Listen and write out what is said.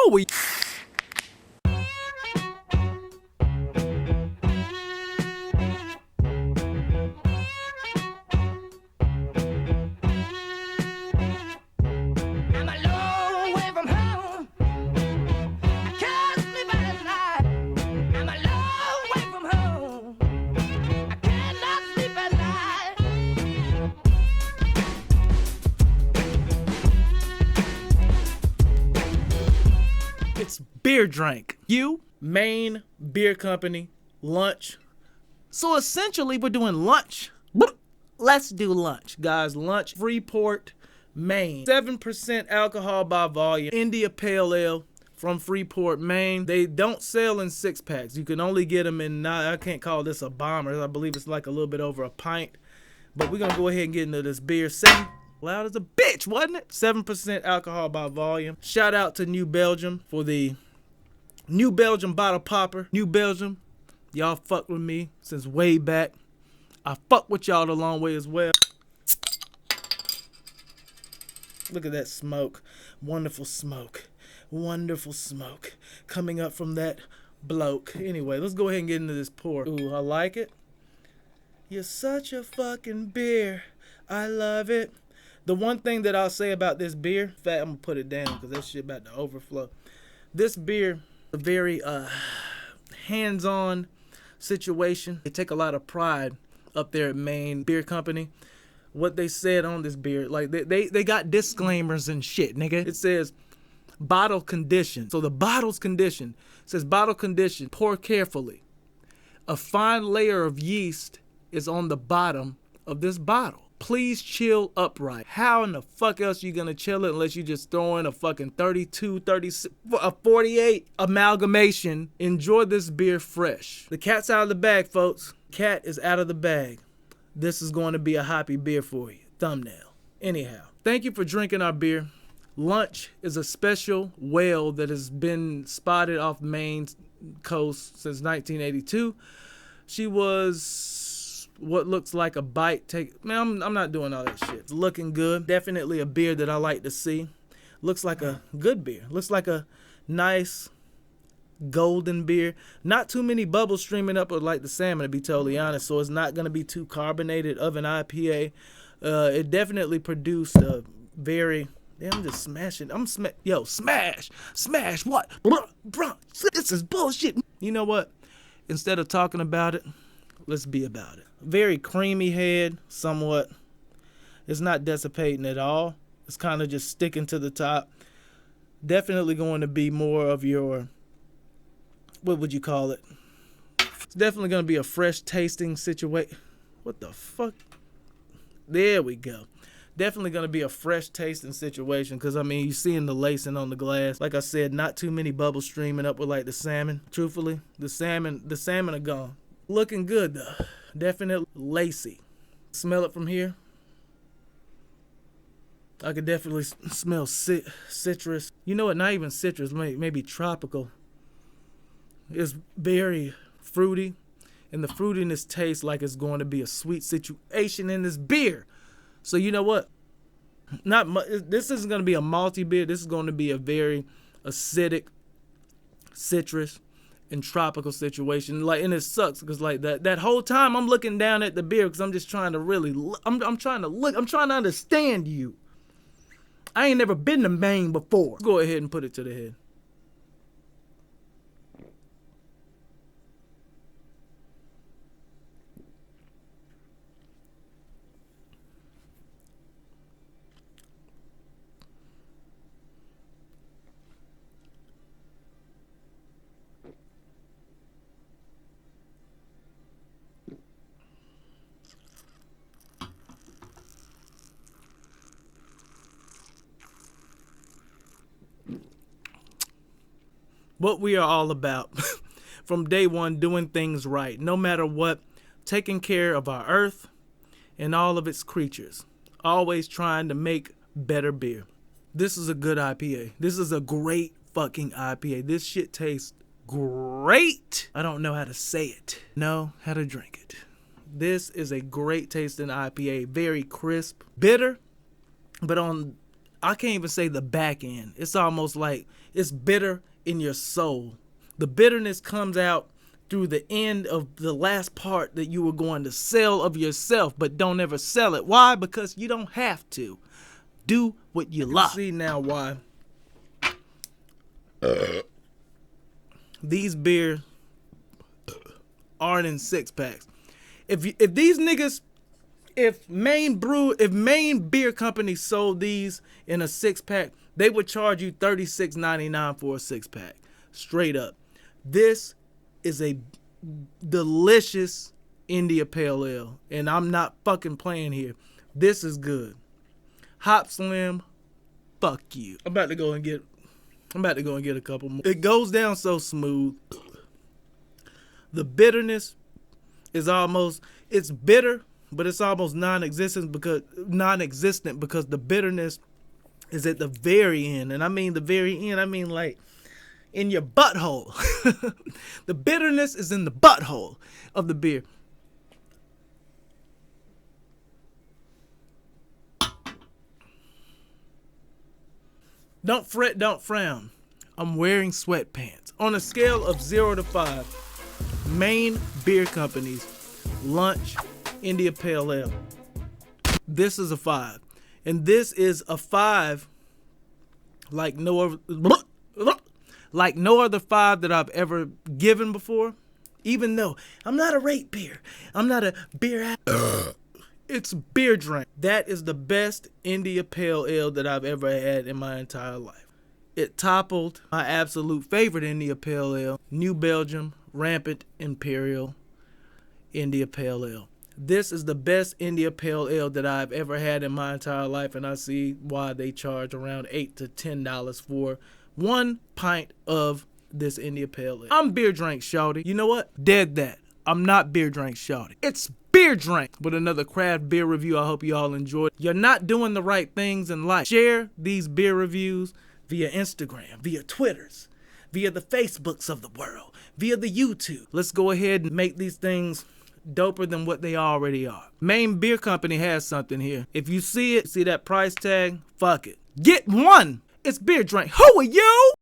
we... I'm a long way from home. I can't sleep at night. I'm a long way from home. I cannot sleep at night. It's beer drink. Maine Beer Company, lunch. So essentially, we're doing lunch. Let's do lunch, guys. Lunch, Freeport, Maine. 7% alcohol by volume. India Pale Ale from Freeport, Maine. They don't sell in 6-packs. You can only get them in, I can't call this a bomber. I believe it's like a little bit over a pint. But we're going to go ahead and get into this beer. Loud as a bitch, wasn't it? 7% alcohol by volume. Shout out to New Belgium for the New Belgium bottle popper. New Belgium, y'all fuck with me since way back. I fuck with y'all the long way as well. Look at that smoke. Wonderful smoke. Wonderful smoke coming up from that bloke. Anyway, let's go ahead and get into this pour. Ooh, I like it. You're such a fucking beer. I love it. The one thing that I'll say about this beer, in fact, I'm gonna put it down because that shit about to overflow. This beer, a very hands-on situation. They take a lot of pride up there at Maine Beer Company. What they said on this beer, like they got disclaimers and shit, nigga. It says bottle condition. So the bottle's condition. It says bottle condition. Pour carefully. A fine layer of yeast is on the bottom of this bottle. Please chill upright. How in the fuck else you gonna chill it unless you just throw in a fucking 32, 36, a 48 amalgamation? Enjoy this beer fresh. The cat's out of the bag, folks. Cat is out of the bag. This is going to be a hoppy beer for you. Thumbnail. Anyhow, thank you for drinking our beer. Lunch is a special whale that has been spotted off Maine's coast since 1982. She was what looks like a bite. Man, I'm not doing all that shit. It's looking good. Definitely a beer that I like to see. Looks like a good beer. Looks like a nice golden beer. Not too many bubbles streaming up like the salmon, to be totally honest. So it's not going to be too carbonated of an IPA. It definitely produced a very... Damn, I'm just smashing. Yo, smash. Smash what? Bro, this is bullshit. You know what? Instead of talking about it, let's be about it. Very creamy head, somewhat. It's not dissipating at all. It's kind of just sticking to the top. Definitely going to be more of your... What would you call it? It's definitely going to be a fresh tasting situation. What the fuck? There we go. Definitely going to be a fresh tasting situation because, I mean, you're seeing the lacing on the glass. Like I said, not too many bubbles streaming up with like the salmon. Truthfully, the salmon are gone. Looking good, though. Definitely lacy. Smell it from here. I could definitely smell citrus. You know what? Not even citrus. Maybe tropical. It's very fruity, and the fruitiness tastes like it's going to be a sweet situation in this beer. So you know what? This isn't going to be a malty beer. This is going to be a very acidic, citrus, and tropical situation. Like, and it sucks because like that whole time I'm looking down at the beer because I'm just trying to really, I'm trying to understand you. I ain't never been to Maine before. Go ahead and put it to the head. What we are all about from day one, doing things right, no matter what, taking care of our earth and all of its creatures, always trying to make better beer. This is a good IPA. This is a great fucking IPA. This shit tastes great. I don't know how to say it. Know how to drink it. This is a great tasting IPA. Very crisp, bitter, but I can't even say the back end. It's almost like it's bitter in your soul. The bitterness comes out through the end of the last part that you were going to sell of yourself, but don't ever sell it. Why? Because you don't have to. Do what you love. See now why these beers aren't in 6-packs. If these niggas, if Maine Beer Company sold these in a 6-pack, they would charge you $36.99 for a 6-pack. Straight up. This is a delicious India Pale Ale, and I'm not fucking playing here. This is good. Hop Slim, fuck you. I'm about to go and get a couple more. It goes down so smooth. The bitterness is it's bitter, but it's almost non-existent because the bitterness is at the very end. And I mean the very end, I mean like in your butthole. The bitterness is in the butthole of the beer. Don't fret, don't frown. I'm wearing sweatpants. On a scale of 0 to 5, Maine Beer Company's Lunch India Pale Ale. This is a 5. And this is a 5 like no other 5 that I've ever given before. Even though I'm not a rate beer. I'm not a beer It's beer drink. That is the best India Pale Ale that I've ever had in my entire life. It toppled my absolute favorite India Pale Ale, New Belgium Rampant Imperial India Pale Ale. This is the best India Pale Ale that I've ever had in my entire life, and I see why they charge around $8 to $10 for 1 pint of this India Pale Ale. I'm beer drink, shawty. You know what? Dead that. I'm not beer drink, shawty. It's beer drink with another craft beer review. I hope you all enjoyed. You're not doing the right things in life. Share these beer reviews via Instagram, via Twitters, via the Facebooks of the world, via the YouTube. Let's go ahead and make these things doper than what they already are. Maine Beer Company has something here. If you see it, see that price tag, fuck it. Get one. It's beer drink. Who are you?